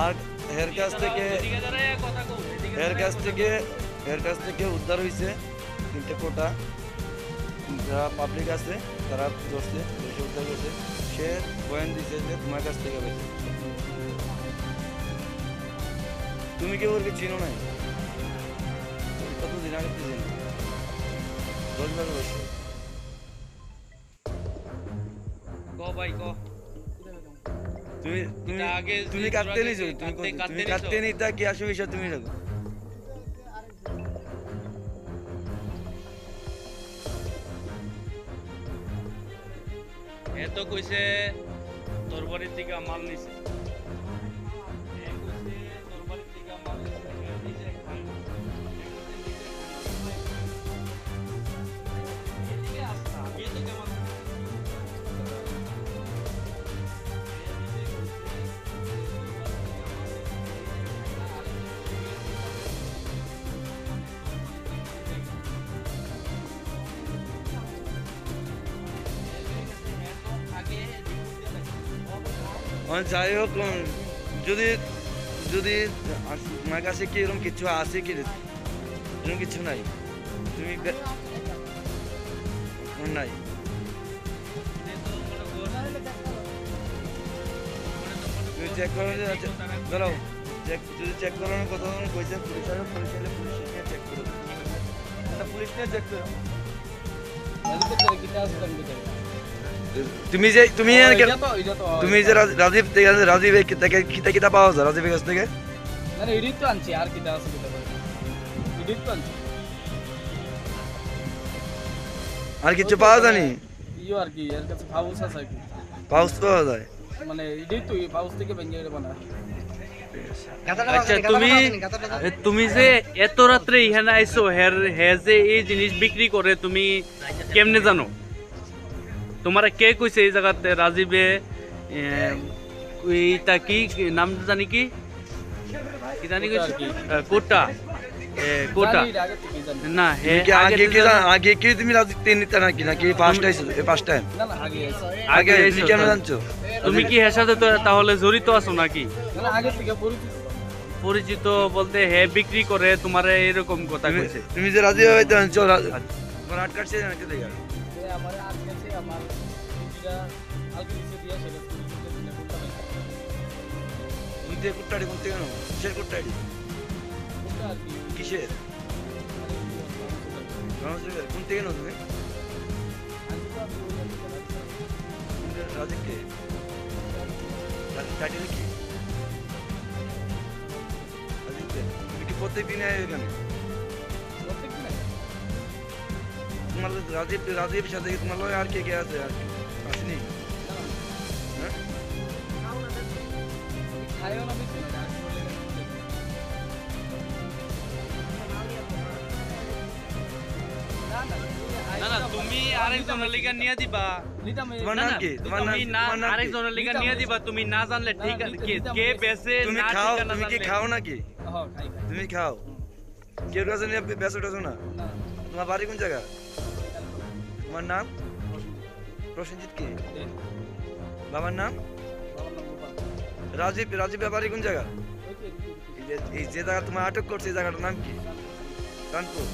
আর এর কাছ থেকে উদ্ধার হয়েছে 3টে কোটা। যারা পাবলিক আছে তারা ধরছে, উদ্ধার করছে। সে বয়ান দিছে যে তোমার কাছ থেকে পেয়েছে। তুমি কি ওকে চিনো নাই? কতদিন আগে চিনি 10-12 বছর। তুমি কাটতে নিছো, তুমি কাটতে নিতা কি আসো বিষয় তুমি দেখো। এত কইছে তোর বাড়ির থেকে মাল নিছে, যাই হোক, যদি যদি আমার কাছে কি এরকম কিছু আছে কি? এরকম কিছু নাই। তুমি নাই তুমি চেক করো, দাঁড়াও, যদি চেক করানোর কথা কইছে পুলিশ আসবে, পুলিশ এলে পুলিশ নিয়ে চেক করো, পুলিশ নিয়ে চেক করো। তুমি যে তুমি যে রাজীব থেকে কিতা পাওয়া যায় রাজীবের কাছ থেকে? আর কিছু পাওয়া যায়নি? পাউস পাওয়া যায় মানে এটাই তো পাউস থেকে ভেঙে বানায়। আচ্ছা, তুমি যে এত রাত্রে এখানে আইছো, হে যে এই জিনিস বিক্রি করে তুমি কেমনে জানো? তোমার কে কইছে এই জায়গাতে রাজীবে এইটা কি নাম জানি কি জানি কইছে কোটা কোটা না? হে আগে কি তুমি রাজীব নিতে নাকি নাকি ফার্স্ট আইছো? ফার্স্ট টাইম না না আগে আগে তুমি কেমন জানছো? তুমি কি এর সাথে তাহলে জড়িত আছো নাকি? না আগে থেকে পরিচিত বলতে হে বিক্রি করে তোমার এরকম কথা কইছে? তুমি যে রাজীব হইতে আনছো, তোমার আট কাটছে নাকি? দেখা আমার আজকে আমার কুটিটা আলকে নিচে দিয়া সেটা কুট্টাড়ি কুট্টাড়ি কোন থেকে নাও? কিসের কুট্টাড়ি? কিসের কোন থেকে নাও তুমি? রাজীবকে টাইটেল কি? তুমি কি প্রত্যেক দিনে এখানে? তোমার রাজীবের সাথে তোমার লয় আর কে কে আছে? আর আসেনি? না না, তুমি আরেকজনের লিগা নিয়ে দিবা। তোমার নাম কি? তোমার নাম আরেকজনের লিগা নিয়ে দিবা। তুমি না জানলে ঠিক আছে, কে বেচে তুমি খাও? তুমি কি খাও নাকি? তুমি খাও? কেউ কাছে নিয়ে বেচো টেছো না? তোমার বাড়ি কোন জায়গা? তোমার নাম? প্রসেনজিৎ কি? বাবার নাম? রাজীব। রাজীব বাড়ি কোন জায়গা? এই যে জায়গা তোমার আটক করছে এই জায়গাটার নাম কি? কানপুর।